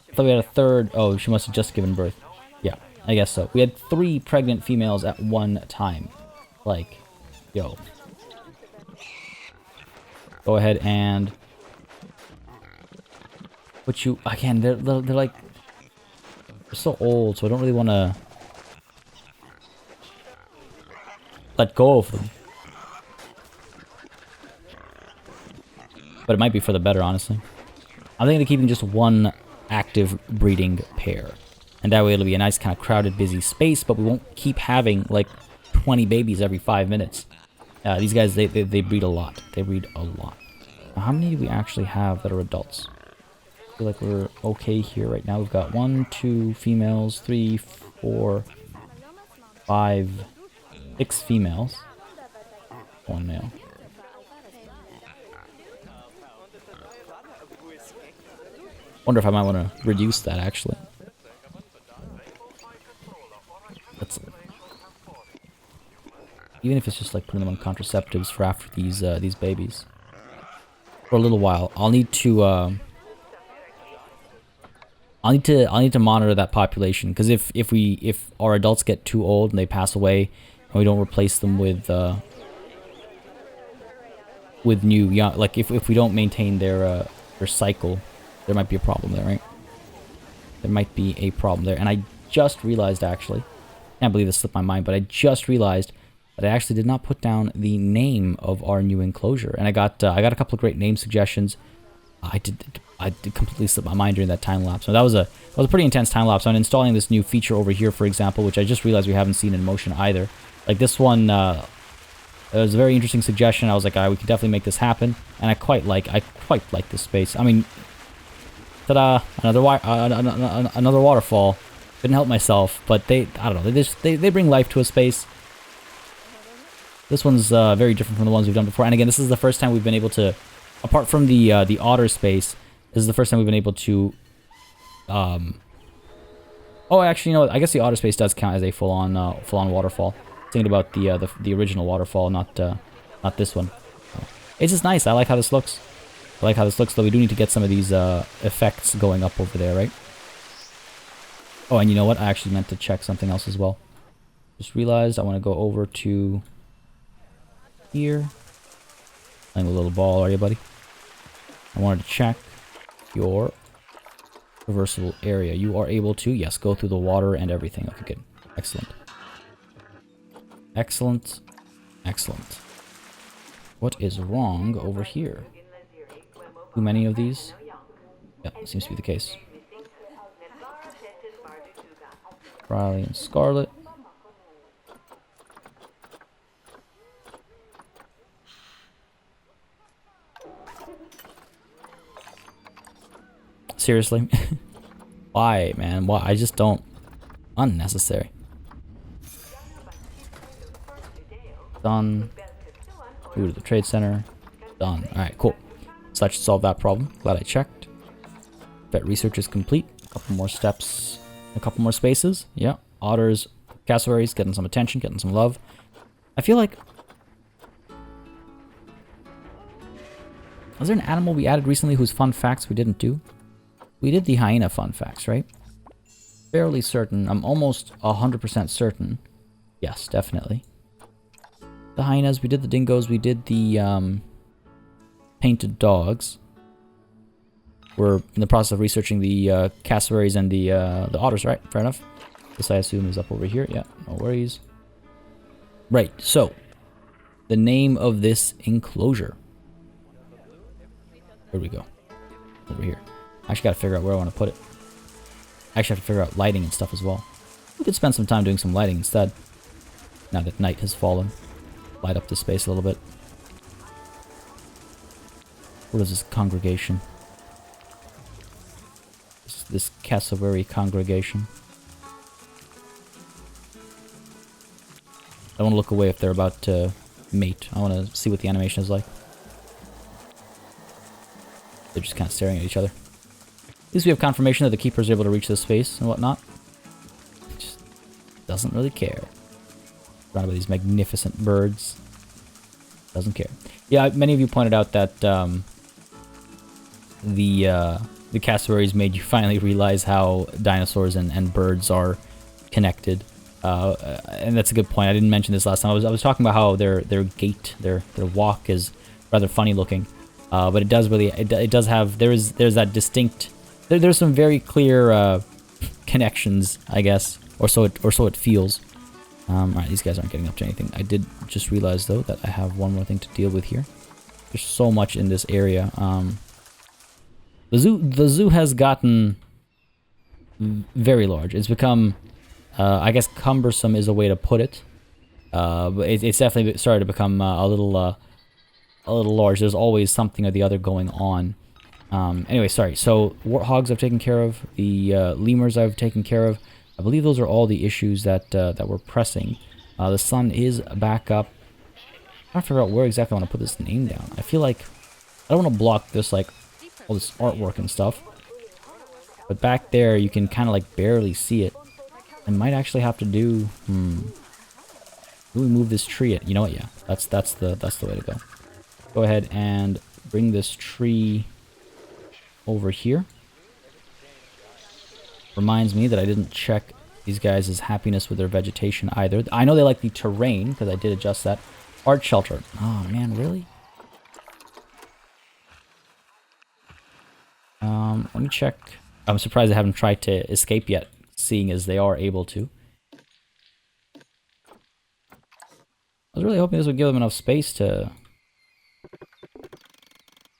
I thought we had a third... Oh, she must have just given birth. Yeah, I guess so. We had 3 pregnant females at one time. Like, yo. Go ahead and... Put you... Again, they're like... They're so old, so I don't really want to... let go of them. But it might be for the better, honestly. I'm thinking of keeping just 1 active breeding pair. And that way it'll be a nice kind of crowded, busy space, but we won't keep having like 20 babies every 5 minutes. These guys, they breed a lot. They breed a lot. Now, how many do we actually have that are adults? I feel like we're okay here right now. We've got 1, 2 females, 3, 4, 5, 6 females. 1 male. Wonder if I might want to reduce that actually. Let's, even if it's just like putting them on contraceptives for after these babies for a little while. I'll need to monitor that population, because if our adults get too old and they pass away and we don't replace them with new young, like if we don't maintain their cycle, there might be a problem there, right? There might be a problem there. And I just realized, actually, can't believe this slipped my mind, but I just realized that I actually did not put down the name of our new enclosure. And I got a couple of great name suggestions. I did completely slip my mind during that time lapse. So that was a pretty intense time lapse. I'm installing this new feature over here, for example, which I just realized we haven't seen in motion either. Like this one, it was a very interesting suggestion. I was like, we could definitely make this happen, and I quite like this space. I mean, ta-da! Another waterfall. Couldn't help myself, but I don't know. They bring life to a space. This one's very different from the ones we've done before. And again, this is the first time we've been able to, apart from the otter space, this is the first time we've been able to. Oh, actually, you know what? I guess the otter space does count as a full-on waterfall. Thinking about the original waterfall, not this one. It's just nice. I like how this looks. Though we do need to get some of these effects going up over there, right? Oh, and you know what? I actually meant to check something else as well. Just realized I want to go over to here. Playing a little ball, are you, buddy? I wanted to check your reversible area. You are able to, yes, go through the water and everything. Okay, good. Excellent. Excellent. Excellent. What is wrong over here? Too many of these? Yeah, seems to be the case. Riley and Scarlet. Seriously? Why, man? Why? I just don't... Unnecessary. Done. Go to the trade center. Done. Alright, cool. So that should solve that problem. Glad I checked. Vet research is complete. A couple more steps. A couple more spaces. Yeah. Otters. Cassowaries getting some attention, getting some love. I feel like... Was there an animal we added recently whose fun facts we didn't do? We did the hyena fun facts, right? Fairly certain. I'm almost 100% certain. Yes, definitely. The hyenas, we did the dingoes, we did the painted dogs. We're in the process of researching the cassowaries and the otters, right? Fair enough. This I assume is up over here. Yeah, no worries. Right, so the name of this enclosure. Where do we go? Over here. I actually gotta figure out where I want to put it. I actually have to figure out lighting and stuff as well. We could spend some time doing some lighting instead. Now that night has fallen. Light up this space a little bit. What is this congregation? This cassowary congregation. I want to look away if they're about to mate. I want to see what the animation is like. They're just kind of staring at each other. At least we have confirmation that the keepers are able to reach this space and whatnot. It just doesn't really care. Surrounded by these magnificent birds. Doesn't care. Yeah, many of you pointed out that the cassowaries made you finally realize how dinosaurs and birds are connected. And that's a good point. I didn't mention this last time. I was talking about how their gait, their walk is rather funny looking. But it does really, it does have, there's that distinct, there's some very clear connections, I guess, or so it feels. Alright, these guys aren't getting up to anything. I did just realize, though, that I have one more thing to deal with here. There's so much in this area. The zoo has gotten very large. It's become, I guess, cumbersome is a way to put it. But it's definitely started to become a little large. There's always something or the other going on. Anyway, sorry. So warthogs I've taken care of. The lemurs I've taken care of. I believe those are all the issues that that we're pressing. The sun is back up. I'm trying to figure out where exactly I want to put this name down. I feel like I don't want to block this, like, all this artwork and stuff. But back there, you can kind of like barely see it. I might actually have to do. Do we move this tree? You know what? Yeah, that's the way to go. Go ahead and bring this tree over here. Reminds me that I didn't check these guys' happiness with their vegetation either. I know they like the terrain, because I did adjust that. Art shelter. Oh, man, really? Let me check. I'm surprised they haven't tried to escape yet, seeing as they are able to. I was really hoping this would give them enough space to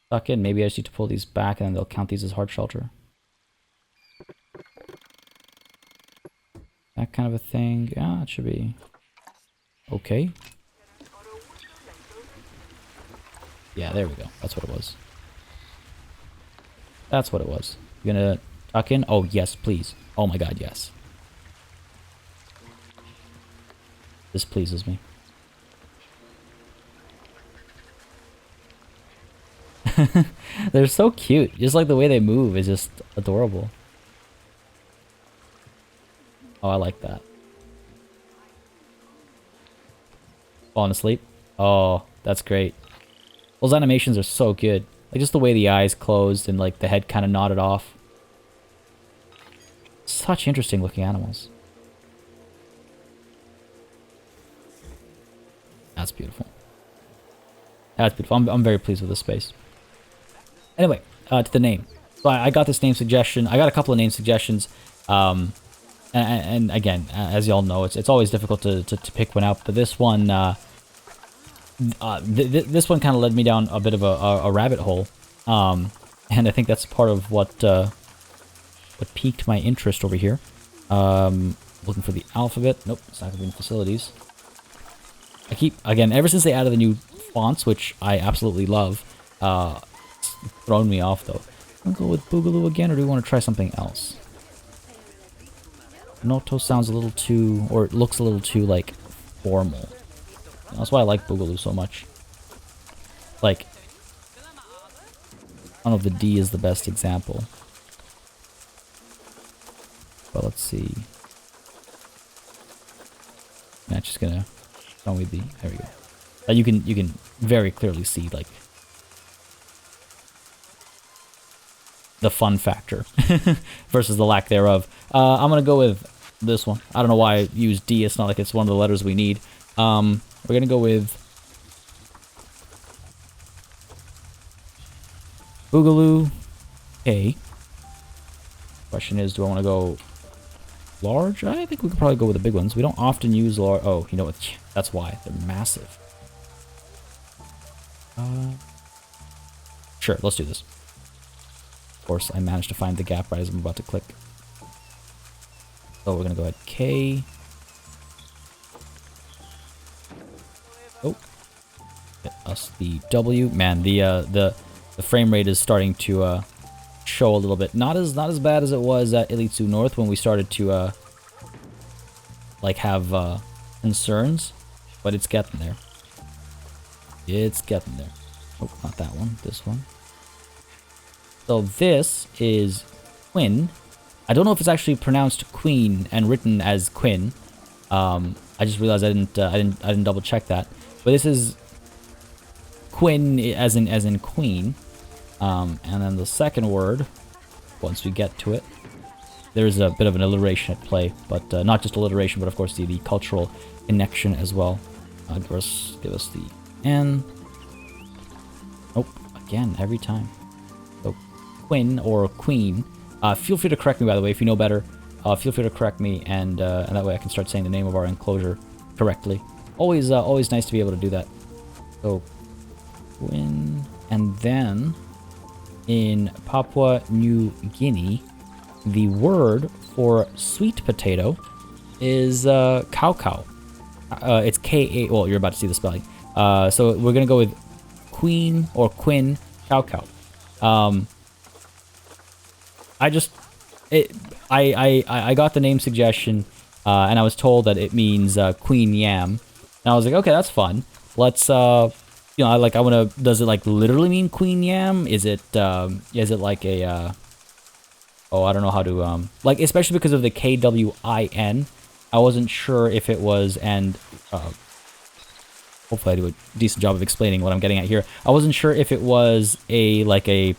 tuck in. Maybe I just need to pull these back, and then they'll count these as hard shelter. That kind of a thing. Yeah, it should be okay. Yeah, there we go. That's what it was. That's what it was. You gonna tuck in? Oh, yes, please. Oh my god, yes. This pleases me. They're so cute. Just like the way they move is just adorable. Oh, I like that. Falling asleep? Oh, that's great. Those animations are so good. Like, just the way the eyes closed and, like, the head kind of nodded off. Such interesting looking animals. That's beautiful. That's beautiful. I'm very pleased with this space. Anyway, to the name. So I got this name suggestion. I got a couple of name suggestions. And again, as y'all know, it's always difficult to pick one out. But this one, this one kind of led me down a bit of a rabbit hole, and I think that's part of what piqued my interest over here. Looking for the alphabet. Nope, it's not gonna be in facilities. I keep, again, ever since they added the new fonts, which I absolutely love, it's thrown me off though. I'm gonna go with Boogaloo again, or do we want to try something else? Noto sounds a little too, or it looks a little too, like, formal. That's why I like Boogaloo so much. Like, I don't know if the D is the best example. But let's see. That's just gonna show me the, there we go. You can very clearly see, like, the fun factor versus the lack thereof. I'm gonna go with this one. I don't know why I used D. It's not like it's one of the letters we need. We're gonna go with Boogaloo A. Question is, do I want to go large? I think we could probably go with the big ones. We don't often use large. Oh, you know what? That's why. They're massive. Sure, let's do this. Of course, I managed to find the gap right as I'm about to click. So we're gonna go ahead K. Oh, get us the W. Man, the frame rate is starting to show a little bit. Not as bad as it was at Elitsu North when we started to like have concerns. but it's getting there. It's getting there. Oh, not that one. This one. So this is Quinn. I don't know if it's actually pronounced Queen and written as Quinn. I just realized I didn't double check that. But this is Quinn as in Queen. And then the second word, once we get to it, there's a bit of an alliteration at play, but not just alliteration, but of course the cultural connection as well. Give us the N. Oh, again, every time. So Quinn or Queen. Feel free to correct me, by the way, if you know better. Feel free to correct me, and that way I can start saying the name of our enclosure correctly. Always nice to be able to do that. So Quinn, and then in Papua New Guinea, the word for sweet potato is cow. It's K-A, well, you're about to see the spelling. So we're going to go with Queen or Quinn cow. I got the name suggestion, and I was told that it means queen yam. And I was like, okay, that's fun. Let's, you know, I want to, does it like literally mean queen yam? Is it like a, oh, I don't know how to, like, especially because of the KWIN, I wasn't sure if it was, and, hopefully I do a decent job of explaining what I'm getting at here. I wasn't sure if it was like a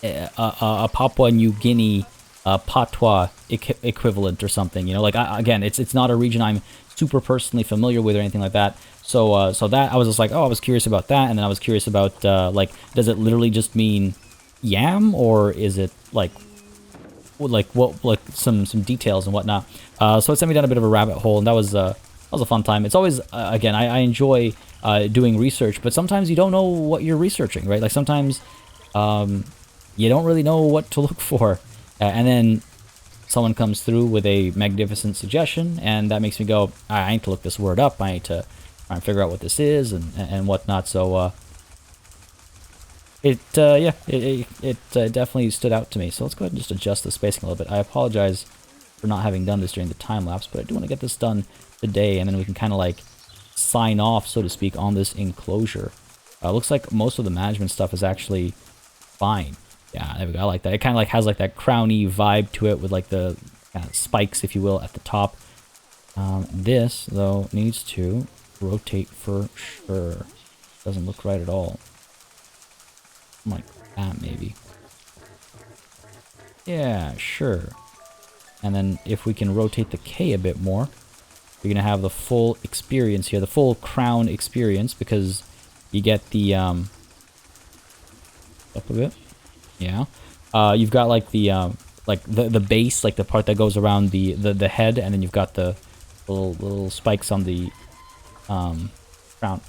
Papua New Guinea, patois equivalent or something, you know, like, again, it's not a region I'm super personally familiar with or anything like that. So that I was just like, oh, I was curious about that, and then I was curious about like, does it literally just mean yam, or is it like what, like some details and whatnot? So it sent me down a bit of a rabbit hole, and that was a fun time. It's always again, I enjoy doing research, but sometimes you don't know what you're researching, right? Like sometimes you don't really know what to look for, and then someone comes through with a magnificent suggestion, and that makes me go, I need to look this word up. I need to try and figure out what this is and whatnot. So it definitely stood out to me. So let's go ahead and just adjust the spacing a little bit. I apologize for not having done this during the time lapse, but I do want to get this done today, and then we can kind of like sign off, so to speak, on this enclosure. Looks like most of the management stuff is actually fine. Yeah, there we go. I like that. It kind of like has like that crowny vibe to it with like the kind of spikes, if you will, at the top. This, though, needs to rotate for sure. Doesn't look right at all. Like that, maybe. Yeah, sure. And then if we can rotate the K a bit more, we're going to have the full experience here, the full crown experience, because you get the, up a bit. Yeah. You've got like the base, like the part that goes around the head, and then you've got the little spikes on the crown.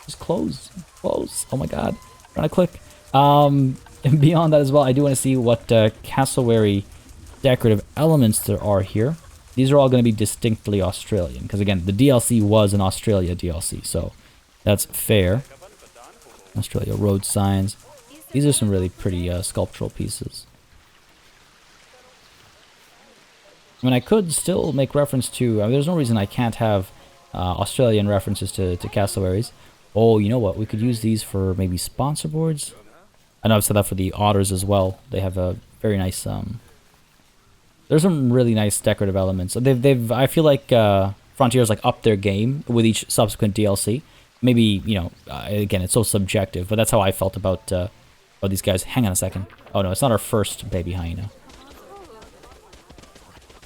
Just close. Oh my god. I'm trying to click. And beyond that as well, I do want to see what cassowary decorative elements there are here. These are all going to be distinctly Australian, because again, the DLC was an Australia DLC, so that's fair. Australia road signs. These are some really pretty sculptural pieces. I mean, I could still make reference to... I mean, there's no reason I can't have Australian references to cassowaries. Oh, you know what? We could use these for maybe sponsor boards. I know I've said that for the otters as well. They have a very nice... there's some really nice decorative elements. I feel like Frontier's like upped their game with each subsequent DLC. Maybe, you know, again, it's so subjective, but that's how I felt about these guys. Hang on a second. Oh no, it's not our first baby hyena.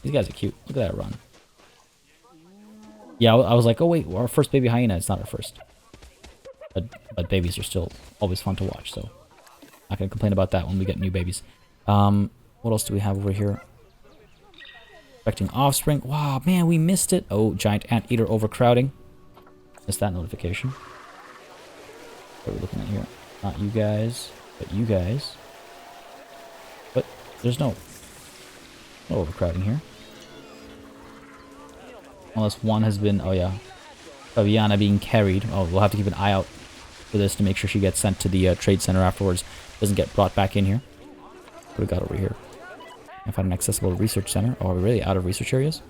These guys are cute. Look at that run. Yeah, I was like, oh wait, our first baby hyena. It's not our first. But babies are still always fun to watch, so not gonna complain about that when we get new babies. What else do we have over here? Expecting offspring. Wow, man, we missed it. Oh, giant anteater overcrowding. Missed that notification. What are we looking at here? Not you guys, but you guys. But there's no overcrowding here. Unless one has been... Oh, yeah. Fabiana being carried. Oh, we'll have to keep an eye out for this to make sure she gets sent to the trade center afterwards. Doesn't get brought back in here. What do we got over here? I find an accessible research center. Oh, are we really out of research areas?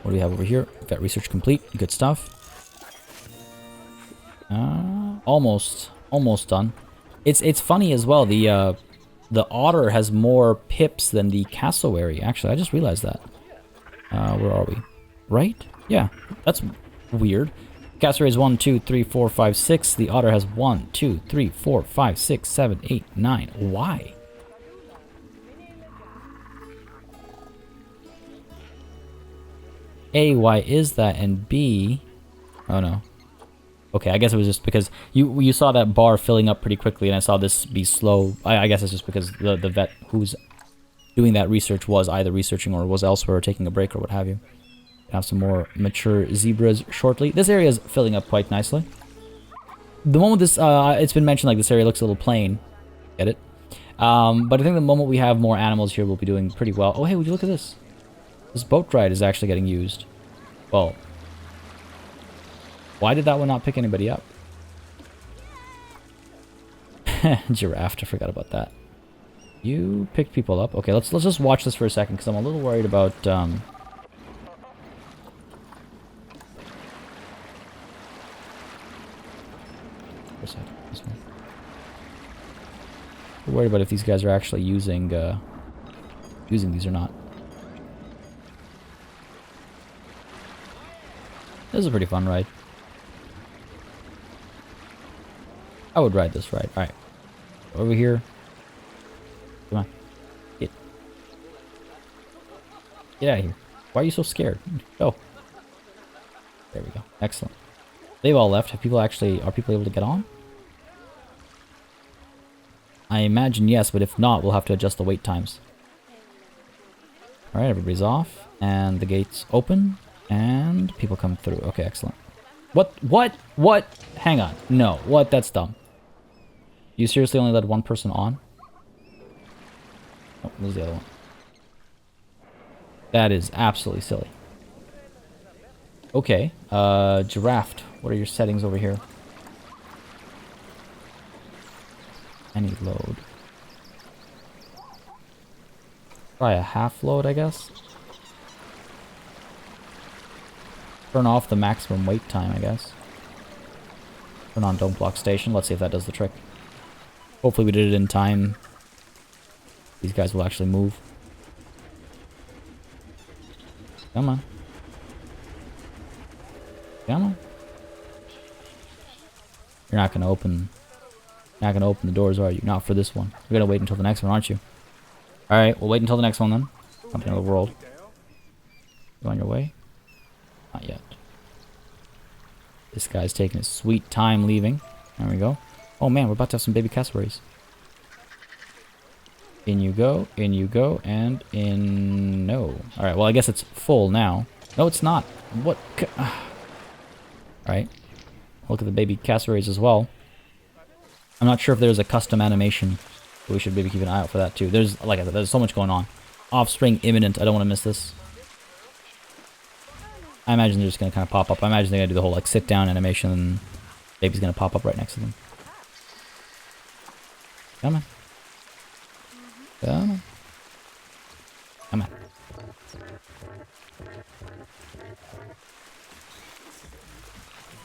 What do we have over here? Vet research complete. Good stuff. Almost done. It's funny as well. The otter has more pips than the cassowary. Actually, I just realized that. Where are we? Right? Yeah, that's weird. Cassowary is 1, 2, 3, 4, 5, 6. The otter has 1, 2, 3, 4, 5, 6, 7, 8, 9. Why? A, why is that? And B, oh no. Okay, I guess it was just because you saw that bar filling up pretty quickly, and I saw this be slow. I guess it's just because the vet who's doing that research was either researching or was elsewhere or taking a break or what have you. Have some more mature zebras shortly. This area is filling up quite nicely. The moment this, it's been mentioned like this area looks a little plain. Get it? But I think the moment we have more animals here, we'll be doing pretty well. Oh, hey, would you look at this? This boat ride is actually getting used. Well, why did that one not pick anybody up? Giraffe, I forgot about that. You picked people up. Okay, let's just watch this for a second, because I'm a little worried about, for a second, this one. I'm worried about if these guys are actually using these or not. This is a pretty fun ride. I would ride this ride. Alright. Over here. Come on. Get out of here. Why are you so scared? Go. There we go. Excellent. They've all left. Are people able to get on? I imagine yes, but if not, we'll have to adjust the wait times. Alright, everybody's off. And the gates open. And people come through. Okay, excellent. What? Hang on. No. What? That's dumb. You seriously only let one person on? Oh, there's the other one. That is absolutely silly. Okay. Giraffe. What are your settings over here? Any load. Try a half load, I guess. Turn off the maximum wait time, I guess. Turn on don't block station. Let's see if that does the trick. Hopefully we did it in time. These guys will actually move. Come on. Come on. You're not gonna open the doors, are you? Not for this one. You're gonna wait until the next one, aren't you? Alright, we'll wait until the next one then. Company of the world. You on your way? Not yet. This guy's taking his sweet time leaving. There we go. Oh man, we're about to have some baby cassowaries. In you go, and in... No. Alright, well I guess it's full now. No, it's not. What? Alright. Look at the baby cassowaries as well. I'm not sure if there's a custom animation, but we should maybe keep an eye out for that too. There's, like I said, there's so much going on. Offspring imminent. I don't want to miss this. I imagine they're just going to kind of pop up. I imagine they're going to do the whole like sit down animation and baby's going to pop up right next to them. Come on. Come on. Come on.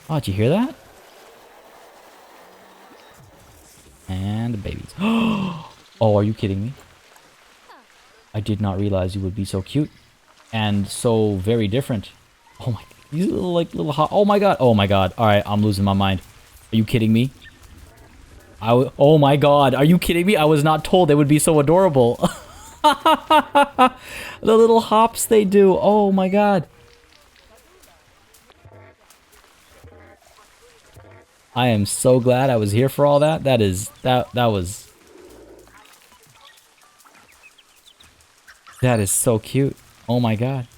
Oh, did you hear that? And the babies. Oh, are you kidding me? I did not realize you would be so cute. And so very different. Oh my, these little hot. Oh my god. Oh my god. Alright, I'm losing my mind. Are you kidding me? Oh my god. Are you kidding me? I was not told they would be so adorable. The little hops they do. Oh my god. I am so glad I was here for all that. That is so cute. Oh my god.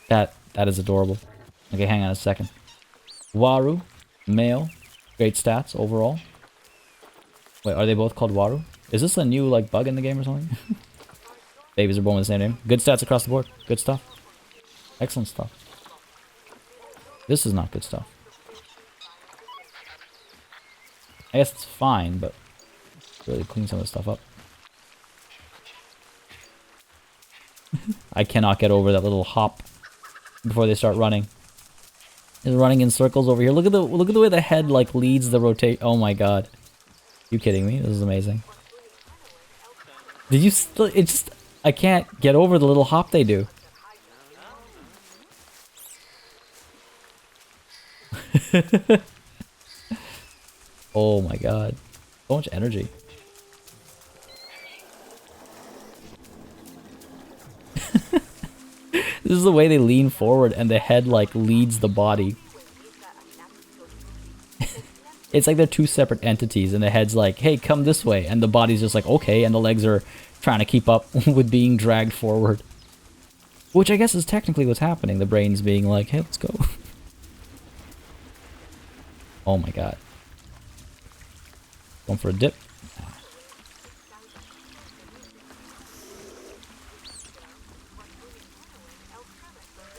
That is adorable. Okay, hang on a second. Waru, male, great stats overall. Wait, are they both called Waru? Is this a new like bug in the game or something? Babies are born with the same name. Good stats across the board. Good stuff. Excellent stuff. This is not good stuff. I guess it's fine, but really clean some of this stuff up. I cannot get over that little hop before they start running. They're running in circles over here. Look at the way the head like leads the rotate. Oh my god. You kidding me? This is amazing. Did you still, it just, I can't get over the little hop they do. Oh my god. So much energy. This is the way they lean forward and the head like leads the body. It's like they're two separate entities and the head's like, hey, come this way. And the body's just like, okay. And the legs are trying to keep up with being dragged forward. Which I guess is technically what's happening. The brain's being like, hey, let's go. Oh my god. Going for a dip.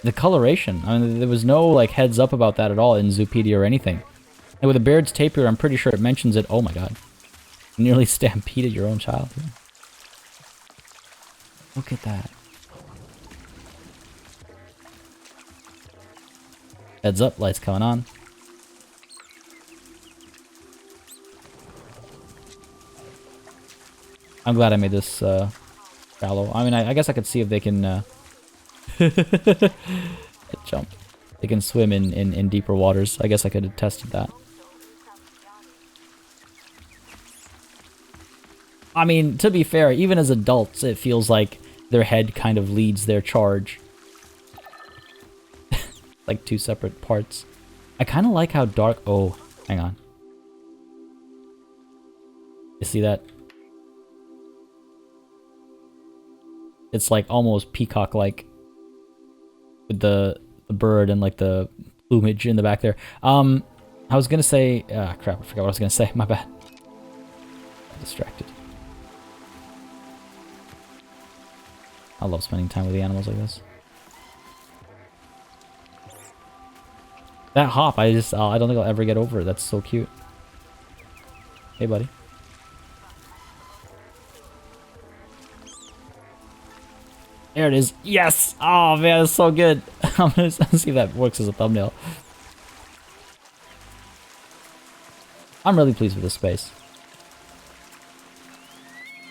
The coloration. I mean, there was no like heads up about that at all in Zoopedia or anything. And with a Baird's Tapir, I'm pretty sure it mentions it. Oh my god. Nearly stampeded your own child. Look at that. Heads up, lights coming on. I'm glad I made this shallow. I mean, I guess I could see if they can jump. They can swim in deeper waters. I guess I could have tested that. I mean, to be fair, even as adults, it feels like their head kind of leads their charge. Like two separate parts. I kind of like how dark... Oh, hang on. You see that? It's like almost peacock-like. With the bird and like the plumage in the back there. I was gonna say... crap, I forgot what I was gonna say. My bad. I'm distracted. I love spending time with the animals like this. That hop, I don't think I'll ever get over it. That's so cute. Hey, buddy. There it is. Yes! Oh, man, that's so good. I'm gonna see if that works as a thumbnail. I'm really pleased with this space.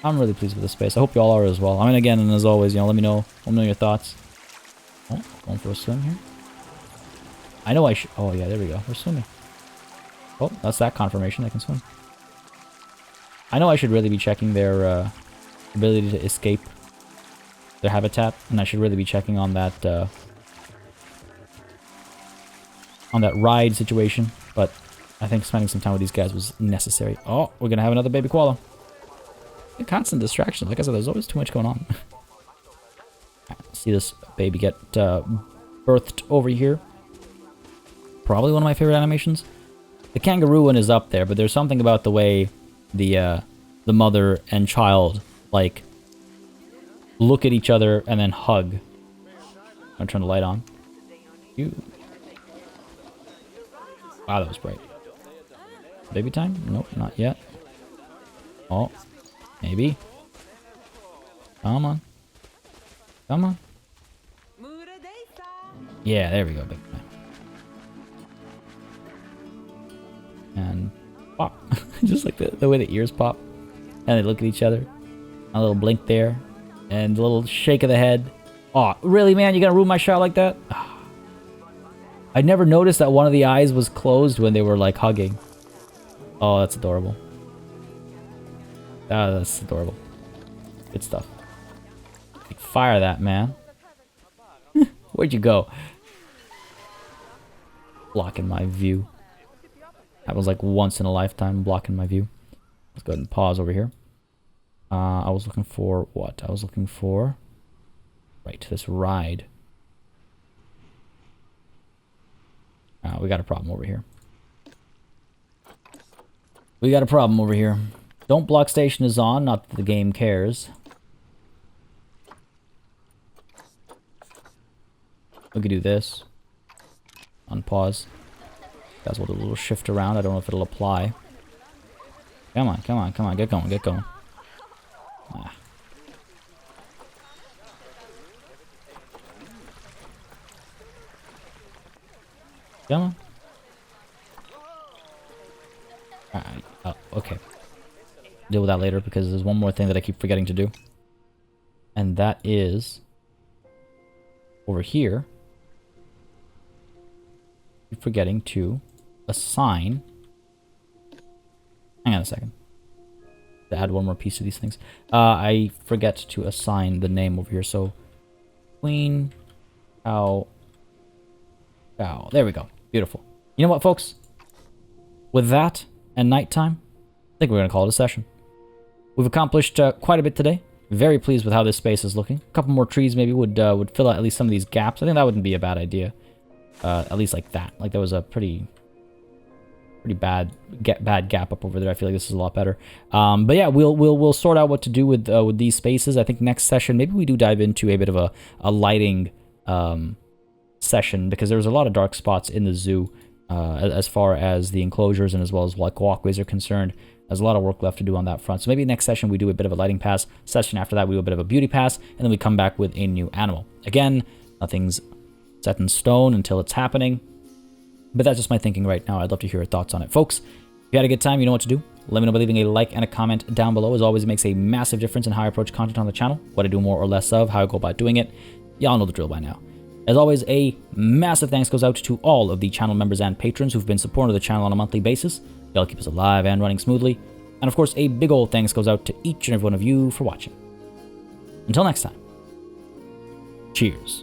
I'm really pleased with this space. I hope you all are as well. I mean, again, and as always, you know, let me know your thoughts. Oh, going for a swim here. I know I should... Oh, yeah, there we go. We're swimming. Oh, that's that confirmation. I can swim. I know I should really be checking their ability to escape their habitat, and I should really be checking on that ride situation, but I think spending some time with these guys was necessary. Oh, we're gonna have another baby koala. Constant distractions. Like I said, there's always too much going on. See this baby get birthed over here. Probably one of my favorite animations. The kangaroo one is up there, but there's something about the way the mother and child like look at each other and then hug. I'm gonna turn the light on. Ew. Wow, that was bright. Baby time? Nope, not yet. Oh, maybe. Come on. Come on. Yeah, there we go, baby time. And pop. Just like the way the ears pop. And they look at each other. A little blink there. And a little shake of the head. Oh, really, man? You gonna ruin my shot like that? I never noticed that one of the eyes was closed when they were, like, hugging. Oh, that's adorable. Ah, that's adorable. Good stuff. Like, fire that, man. Where'd you go? Blocking my view. That was like once in a lifetime blocking my view. Let's go ahead and pause over here. I was looking for what? I was looking for... Right, this ride. We got a problem over here. We got a problem over here. Don't block station is on, not that the game cares. We could do this. Unpause. Guys will do a little shift around. I don't know if it'll apply. Come on, come on, come on. Get going, get going. Ah. Come on. Alright, okay. Deal with that later because there's one more thing that I keep forgetting to do. And that is over here. Keep forgetting to assign. Hang on a second. To add one more piece to these things. I forget to assign the name over here. So Queen Cow. There we go. Beautiful. You know what, folks? With that and nighttime, I think we're going to call it a session. We've accomplished quite a bit today. Very pleased with how this space is looking. A couple more trees maybe would fill out at least some of these gaps. I think that wouldn't be a bad idea. At least like that. Like there was a pretty bad gap up over there. I feel like this is a lot better. But yeah, we'll sort out what to do with these spaces. I think next session maybe we do dive into a bit of a lighting session because there was a lot of dark spots in the zoo as far as the enclosures and as well as like walkways are concerned. There's a lot of work left to do on that front. So maybe next session we do a bit of a lighting pass. Session after that we do a bit of a beauty pass, and then we come back with a new animal. Again, nothing's set in stone until it's happening. But that's just my thinking right now. I'd love to hear your thoughts on it. Folks, if you had a good time, you know what to do. Let me know by leaving a like and a comment down below. As always, it makes a massive difference in how I approach content on the channel, what I do more or less of, how I go about doing it. Y'all know the drill by now. As always, a massive thanks goes out to all of the channel members and patrons who've been supporting the channel on a monthly basis. Y'all keep us alive and running smoothly. And of course, a big old thanks goes out to each and every one of you for watching. Until next time, cheers.